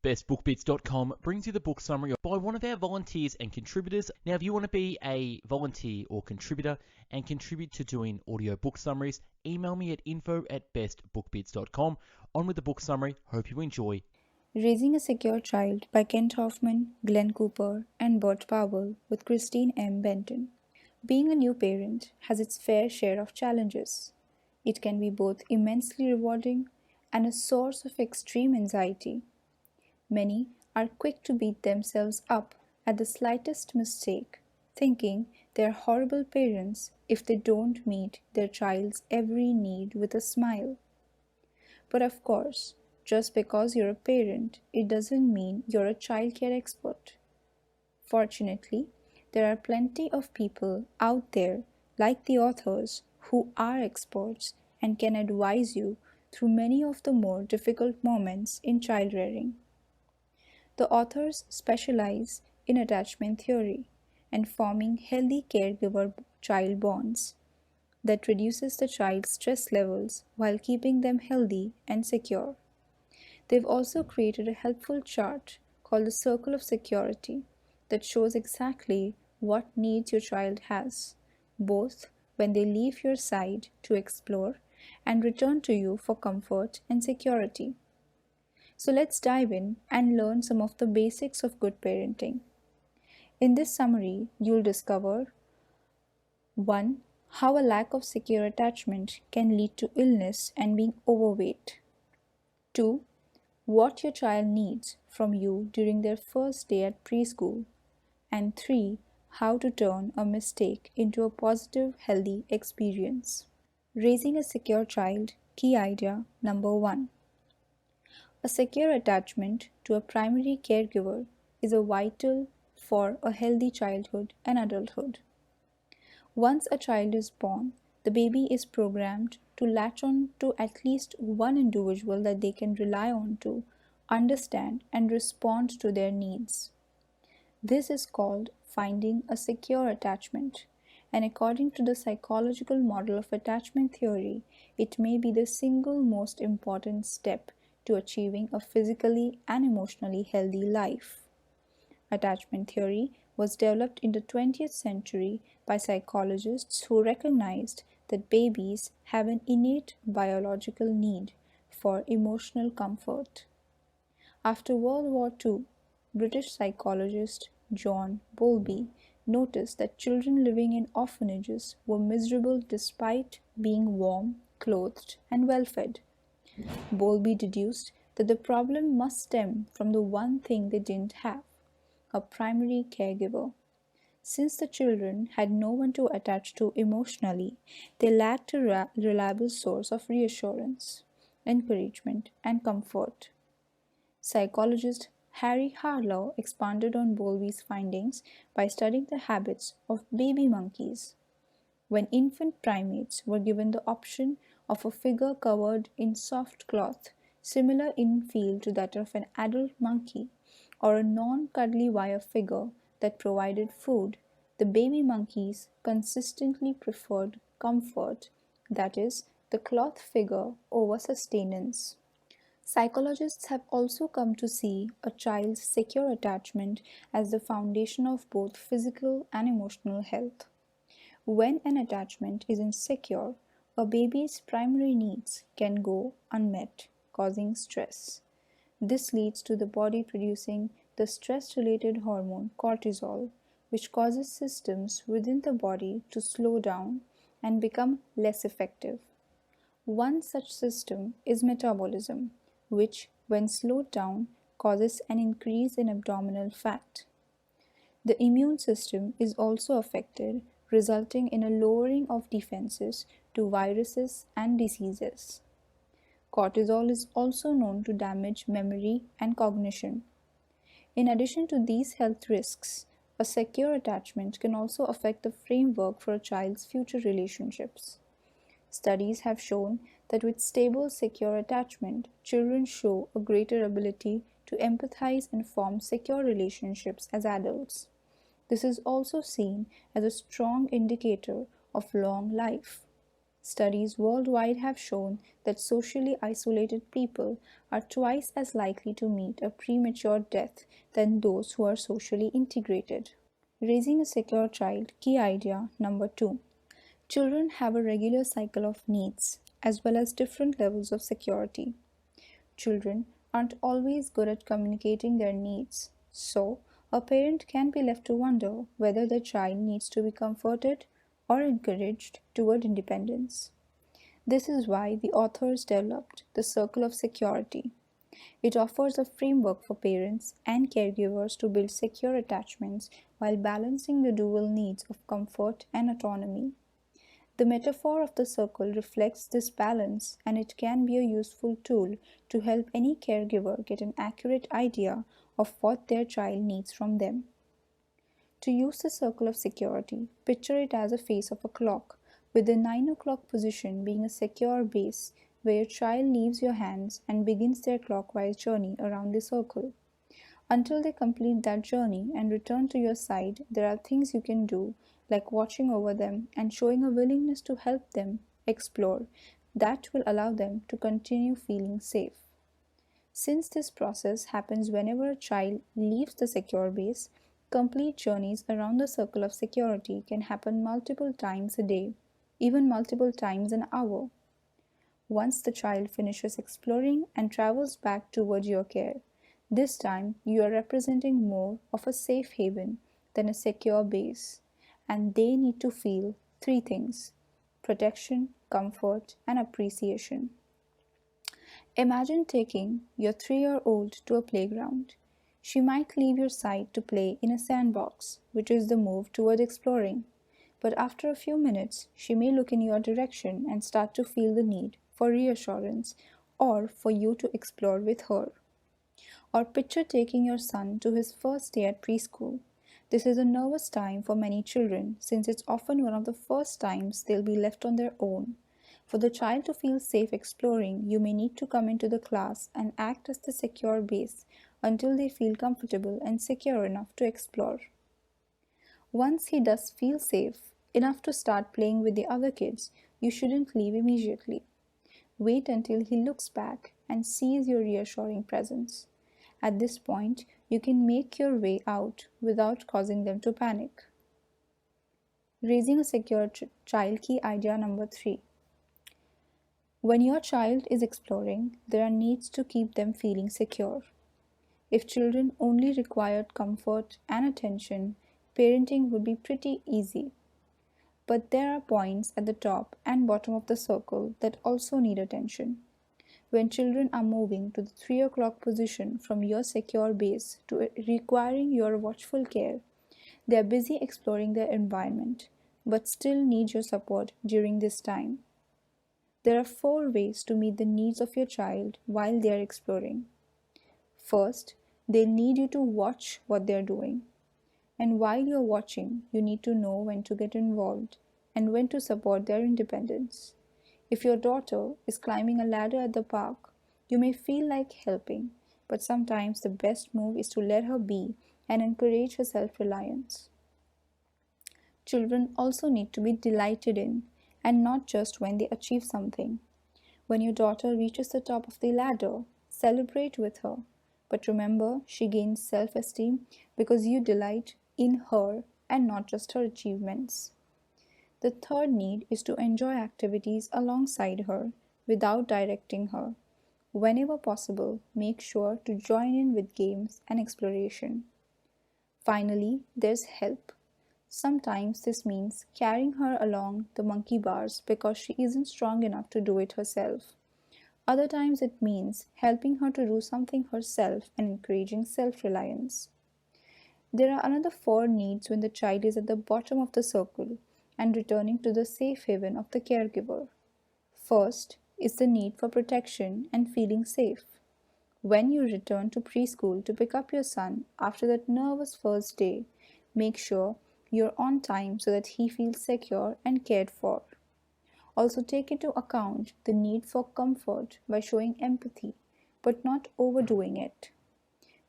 bestbookbits.com brings you the book summary by one of our volunteers and contributors. Now, if you want to be a volunteer or contributor and contribute to doing audio book summaries, email me at info@bestbookbits.com. On with the book summary. Hope you enjoy. Raising a Secure Child by Kent Hoffman, Glen Cooper, and Bert Powell with Christine M. Benton. Being a new parent has its fair share of challenges. It can be both immensely rewarding and a source of extreme anxiety. Many are quick to beat themselves up at the slightest mistake, thinking they are horrible parents if they don't meet their child's every need with a smile. But of course, just because you're a parent, it doesn't mean you're a childcare expert. Fortunately, there are plenty of people out there, like the authors, who are experts and can advise you through many of the more difficult moments in child rearing. The authors specialize in attachment theory and forming healthy caregiver-child bonds that reduces the child's stress levels while keeping them healthy and secure. They've also created a helpful chart called the Circle of Security that shows exactly what needs your child has, both when they leave your side to explore and return to you for comfort and security. So let's dive in and learn some of the basics of good parenting. In this summary, you'll discover 1. How a lack of secure attachment can lead to illness and being overweight. 2. What your child needs from you during their first day at preschool. And 3. How to turn a mistake into a positive, healthy experience. Raising a secure child, key idea number 1. A secure attachment to a primary caregiver is vital for a healthy childhood and adulthood. Once a child is born, the baby is programmed to latch on to at least one individual that they can rely on to understand and respond to their needs. This is called finding a secure attachment, and according to the psychological model of attachment theory, it may be the single most important step to achieving a physically and emotionally healthy life. Attachment theory was developed in the 20th century by psychologists who recognized that babies have an innate biological need for emotional comfort. After World War II, British psychologist John Bowlby noticed that children living in orphanages were miserable despite being warm, clothed, and well-fed. Bowlby deduced that the problem must stem from the one thing they didn't have: a primary caregiver. Since the children had no one to attach to emotionally, they lacked a reliable source of reassurance, encouragement, and comfort. Psychologist Harry Harlow expanded on Bowlby's findings by studying the habits of baby monkeys. When infant primates were given the option of a figure covered in soft cloth, similar in feel to that of an adult monkey, or a non-cuddly wire figure that provided food, the baby monkeys consistently preferred comfort, that is, the cloth figure over sustenance. Psychologists have also come to see a child's secure attachment as the foundation of both physical and emotional health. When an attachment is insecure, a baby's primary needs can go unmet, causing stress. This leads to the body producing the stress-related hormone cortisol, which causes systems within the body to slow down and become less effective. One such system is metabolism, which, when slowed down, causes an increase in abdominal fat. The immune system is also affected, resulting in a lowering of defenses to viruses and diseases. Cortisol is also known to damage memory and cognition. In addition to these health risks, a secure attachment can also affect the framework for a child's future relationships. Studies have shown that with stable, secure attachment, children show a greater ability to empathize and form secure relationships as adults. This is also seen as a strong indicator of long life. Studies worldwide have shown that socially isolated people are twice as likely to meet a premature death than those who are socially integrated. Raising a secure child, key idea number 2. Children have a regular cycle of needs, as well as different levels of security. Children aren't always good at communicating their needs, so a parent can be left to wonder whether the child needs to be comforted or encouraged toward independence. This is why the authors developed the Circle of Security. It offers a framework for parents and caregivers to build secure attachments while balancing the dual needs of comfort and autonomy. The metaphor of the circle reflects this balance, and it can be a useful tool to help any caregiver get an accurate idea of what their child needs from them. To use the circle of security, picture it as a face of a clock, with the 9 o'clock position being a secure base where your child leaves your hands and begins their clockwise journey around the circle. Until they complete that journey and return to your side, there are things you can do, like watching over them and showing a willingness to help them explore, that will allow them to continue feeling safe. Since this process happens whenever a child leaves the secure base, complete journeys around the circle of security can happen multiple times a day, even multiple times an hour. Once the child finishes exploring and travels back toward your care, this time you are representing more of a safe haven than a secure base, and they need to feel 3 things: protection, comfort, and appreciation. Imagine taking your 3-year-old to a playground. She might leave your side to play in a sandbox, which is the move toward exploring. But after a few minutes, she may look in your direction and start to feel the need for reassurance or for you to explore with her. Or picture taking your son to his first day at preschool. This is a nervous time for many children, since it's often one of the first times they'll be left on their own. For the child to feel safe exploring, you may need to come into the class and act as the secure base until they feel comfortable and secure enough to explore. Once he does feel safe enough to start playing with the other kids, you shouldn't leave immediately. Wait until he looks back and sees your reassuring presence. At this point, you can make your way out without causing them to panic. Raising a secure child, key idea number 3. When your child is exploring, there are needs to keep them feeling secure. If children only required comfort and attention, parenting would be pretty easy. But there are points at the top and bottom of the circle that also need attention. When children are moving to the 3 o'clock position from your secure base to requiring your watchful care, they are busy exploring their environment, but still need your support during this time. There are 4 ways to meet the needs of your child while they are exploring. First, they need you to watch what they are doing. And while you're watching, you need to know when to get involved and when to support their independence. If your daughter is climbing a ladder at the park, you may feel like helping, but sometimes the best move is to let her be and encourage her self-reliance. Children also need to be delighted in, and not just when they achieve something. When your daughter reaches the top of the ladder, celebrate with her. But remember, she gains self-esteem because you delight in her and not just her achievements. The third need is to enjoy activities alongside her without directing her. Whenever possible, make sure to join in with games and exploration. Finally, there's help. Sometimes this means carrying her along the monkey bars because she isn't strong enough to do it herself. Other times it means helping her to do something herself and encouraging self-reliance. There are another 4 needs when the child is at the bottom of the circle and returning to the safe haven of the caregiver. First is the need for protection and feeling safe. When you return to preschool to pick up your son after that nervous first day, make sure you're on time so that he feels secure and cared for. Also take into account the need for comfort by showing empathy, but not overdoing it.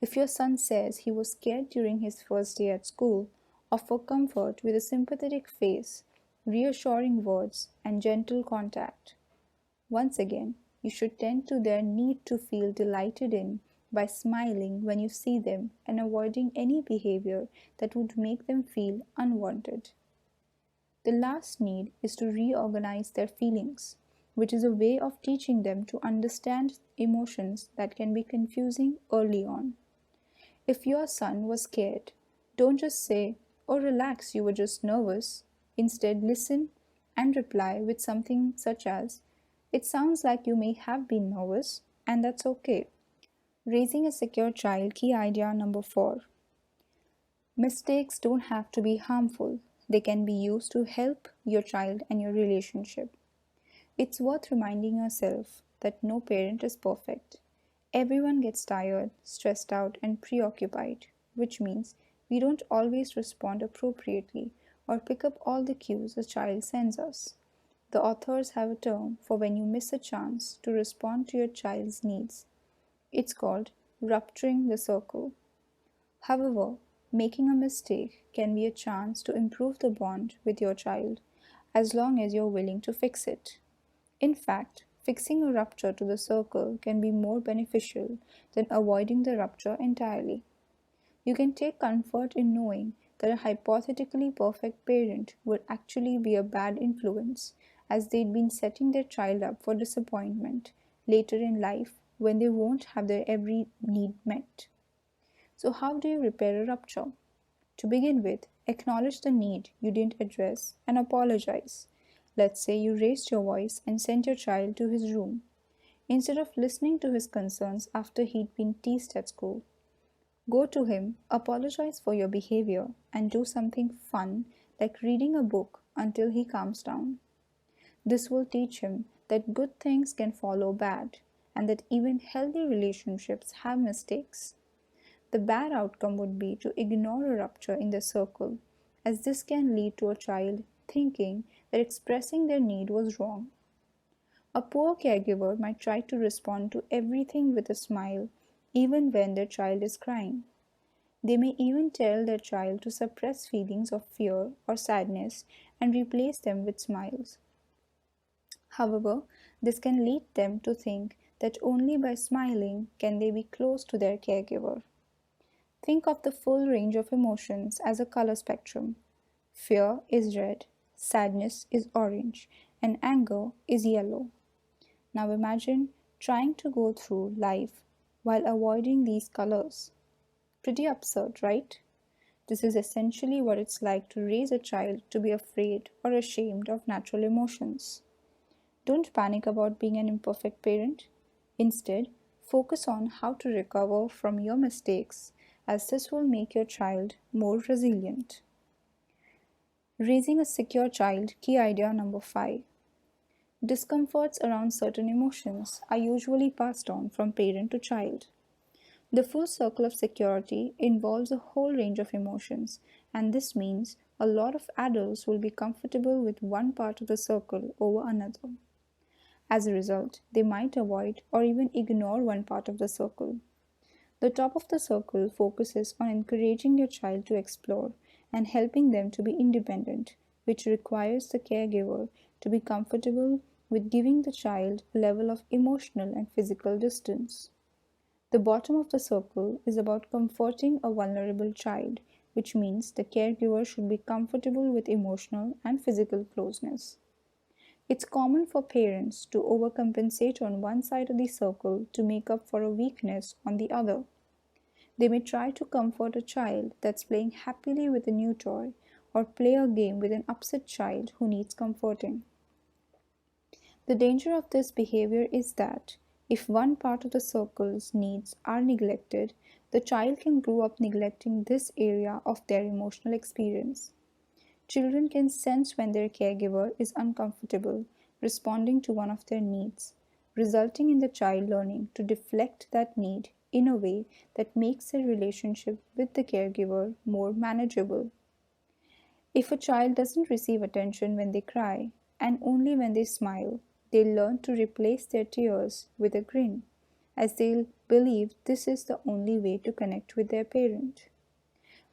If your son says he was scared during his first day at school, offer comfort with a sympathetic face reassuring words, and gentle contact. Once again, you should tend to their need to feel delighted in by smiling when you see them and avoiding any behavior that would make them feel unwanted. The last need is to reorganize their feelings, which is a way of teaching them to understand emotions that can be confusing early on. If your son was scared, don't just say, "Oh, relax, you were just nervous." Instead, listen and reply with something such as, "It sounds like you may have been nervous, and that's okay." Raising a secure child, key idea number 4. Mistakes don't have to be harmful, they can be used to help your child and your relationship. It's worth reminding yourself that no parent is perfect. Everyone gets tired, stressed out, and preoccupied, which means we don't always respond appropriately or pick up all the cues a child sends us. The authors have a term for when you miss a chance to respond to your child's needs. It's called rupturing the circle. However, making a mistake can be a chance to improve the bond with your child as long as you're willing to fix it. In fact, fixing a rupture to the circle can be more beneficial than avoiding the rupture entirely. You can take comfort in knowing that a hypothetically perfect parent would actually be a bad influence, as they'd been setting their child up for disappointment later in life when they won't have their every need met. So, how do you repair a rupture? To begin with, acknowledge the need you didn't address and apologize. Let's say you raised your voice and sent your child to his room. Instead of listening to his concerns after he'd been teased at school, go to him, apologize for your behavior, and do something fun like reading a book until he calms down. This will teach him that good things can follow bad and that even healthy relationships have mistakes. The bad outcome would be to ignore a rupture in the circle, as this can lead to a child thinking that expressing their need was wrong. A poor caregiver might try to respond to everything with a smile, even when their child is crying. They may even tell their child to suppress feelings of fear or sadness and replace them with smiles. However, this can lead them to think that only by smiling can they be close to their caregiver. Think of the full range of emotions as a color spectrum. Fear is red, sadness is orange, and anger is yellow. Now imagine trying to go through life while avoiding these colors. Pretty absurd, right? This is essentially what it's like to raise a child to be afraid or ashamed of natural emotions. Don't panic about being an imperfect parent. Instead, focus on how to recover from your mistakes, as this will make your child more resilient. Raising a secure child, key idea number 5. Discomforts around certain emotions are usually passed on from parent to child. The full circle of security involves a whole range of emotions, and this means a lot of adults will be comfortable with one part of the circle over another. As a result, they might avoid or even ignore one part of the circle. The top of the circle focuses on encouraging your child to explore and helping them to be independent, which requires the caregiver to be comfortable with giving the child a level of emotional and physical distance. The bottom of the circle is about comforting a vulnerable child, which means the caregiver should be comfortable with emotional and physical closeness. It's common for parents to overcompensate on one side of the circle to make up for a weakness on the other. They may try to comfort a child that's playing happily with a new toy or play a game with an upset child who needs comforting. The danger of this behavior is that if one part of the circle's needs are neglected, the child can grow up neglecting this area of their emotional experience. Children can sense when their caregiver is uncomfortable responding to one of their needs, resulting in the child learning to deflect that need in a way that makes their relationship with the caregiver more manageable. If a child doesn't receive attention when they cry and only when they smile, they'll learn to replace their tears with a grin, as they'll believe this is the only way to connect with their parent.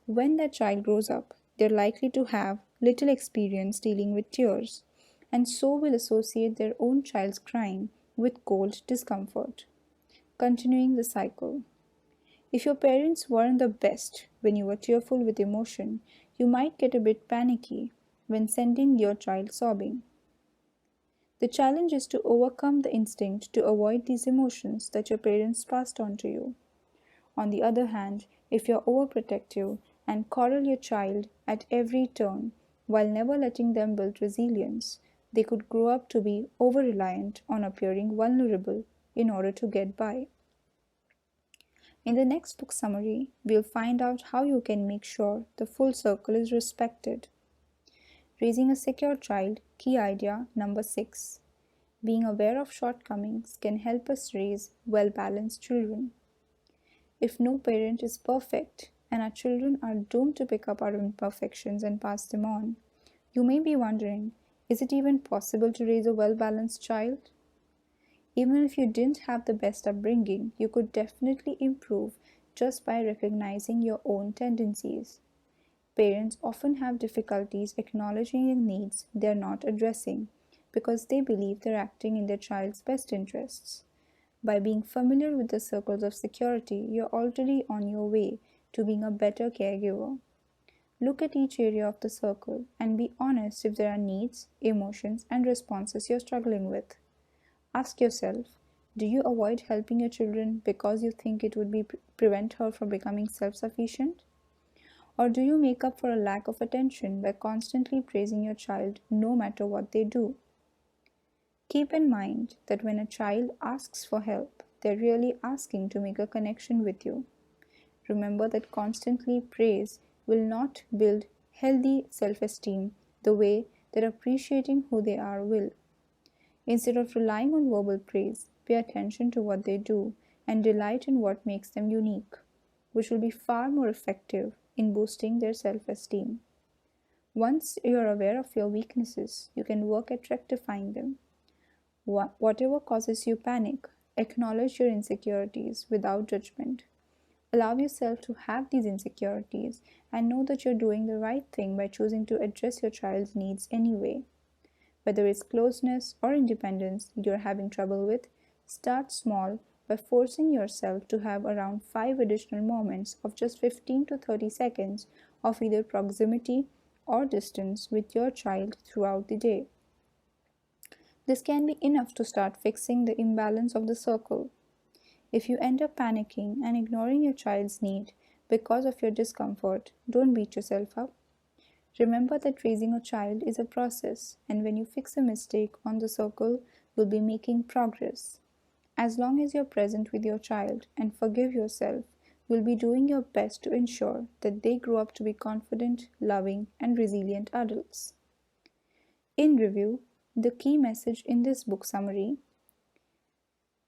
When that child grows up, they're likely to have little experience dealing with tears, and so will associate their own child's crying with cold discomfort, continuing the cycle. If your parents weren't the best when you were tearful with emotion, you might get a bit panicky when sending your child sobbing. The challenge is to overcome the instinct to avoid these emotions that your parents passed on to you. On the other hand, if you're overprotective and coddle your child at every turn while never letting them build resilience, they could grow up to be over reliant on appearing vulnerable in order to get by. In the next book summary, we'll find out how you can make sure the full circle is respected. Raising a secure child, key idea number 6. Being aware of shortcomings can help us raise well-balanced children. If no parent is perfect and our children are doomed to pick up our imperfections and pass them on, you may be wondering, is it even possible to raise a well-balanced child? Even if you didn't have the best upbringing, you could definitely improve just by recognizing your own tendencies. Parents often have difficulties acknowledging needs they're not addressing because they believe they're acting in their child's best interests. By being familiar with the circles of security, you're already on your way to being a better caregiver. Look at each area of the circle and be honest if there are needs, emotions, and responses you're struggling with. Ask yourself, do you avoid helping your children because you think it would prevent her from becoming self-sufficient? Or do you make up for a lack of attention by constantly praising your child no matter what they do? Keep in mind that when a child asks for help, they're really asking to make a connection with you. Remember that constantly praise will not build healthy self-esteem the way that appreciating who they are will. Instead of relying on verbal praise, pay attention to what they do and delight in what makes them unique, which will be far more effective in boosting their self-esteem. Once you're aware of your weaknesses, you can work at rectifying them. Whatever causes you panic, acknowledge your insecurities without judgment. Allow yourself to have these insecurities and know that you're doing the right thing by choosing to address your child's needs anyway. Whether it's closeness or independence you're having trouble with, start small by forcing yourself to have around 5 additional moments of just 15 to 30 seconds of either proximity or distance with your child throughout the day. This can be enough to start fixing the imbalance of the circle. If you end up panicking and ignoring your child's need because of your discomfort, don't beat yourself up. Remember that raising a child is a process, and when you fix a mistake on the circle, you'll be making progress. As long as you're present with your child and forgive yourself, you'll be doing your best to ensure that they grow up to be confident, loving, and resilient adults. In review, the key message in this book summary: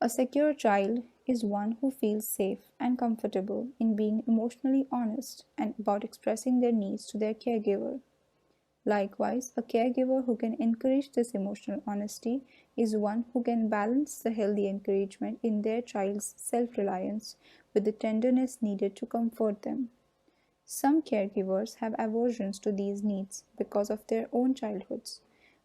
a secure child is one who feels safe and comfortable in being emotionally honest and about expressing their needs to their caregiver. Likewise, a caregiver who can encourage this emotional honesty is one who can balance the healthy encouragement in their child's self-reliance with the tenderness needed to comfort them. Some caregivers have aversions to these needs because of their own childhoods,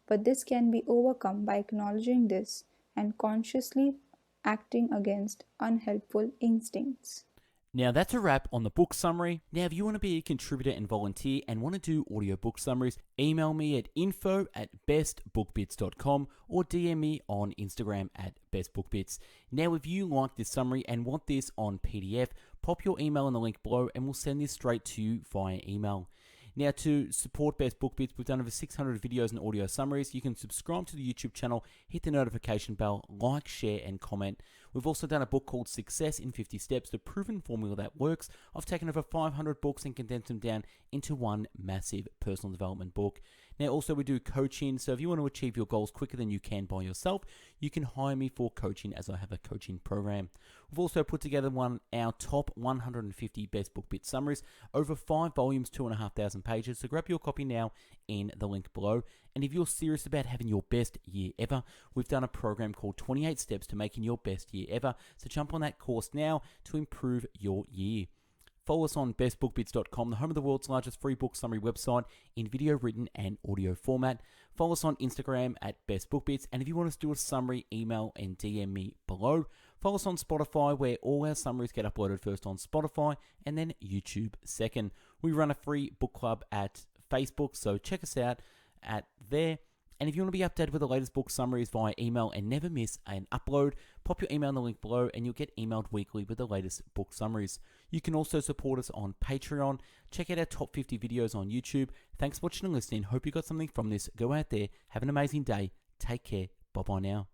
but this can be overcome by acknowledging this and consciously acting against unhelpful instincts. Now that's a wrap on the book summary. Now if you want to be a contributor and volunteer and want to do audiobook summaries, email me at info@bestbookbits.com or DM me on Instagram at bestbookbits. Now if you like this summary and want this on PDF, pop your email in the link below and we'll send this straight to you via email. Now, to support Best Book Bits, we've done over 600 videos and audio summaries. You can subscribe to the YouTube channel, hit the notification bell, like, share, and comment. We've also done a book called Success in 50 Steps, the proven formula that works. I've taken over 500 books and condensed them down into one massive personal development book. Now, also we do coaching, so if you want to achieve your goals quicker than you can by yourself, you can hire me for coaching as I have a coaching program. We've also put together our top 150 Best Book Bit summaries, over 5 volumes, 2,500 pages, so grab your copy now in the link below. And if you're serious about having your best year ever, we've done a program called 28 Steps to Making Your Best Year Ever, so jump on that course now to improve your year. Follow us on bestbookbits.com, the home of the world's largest free book summary website in video, written, and audio format. Follow us on Instagram at bestbookbits, and if you want us to do a summary, email and DM me below. Follow us on Spotify, where all our summaries get uploaded first on Spotify and then YouTube second. We run a free book club at Facebook, so check us out at there. And if you want to be updated with the latest book summaries via email and never miss an upload, pop your email in the link below and you'll get emailed weekly with the latest book summaries. You can also support us on Patreon. Check out our top 50 videos on YouTube. Thanks for watching and listening. Hope you got something from this. Go out there, have an amazing day. Take care. Bye-bye now.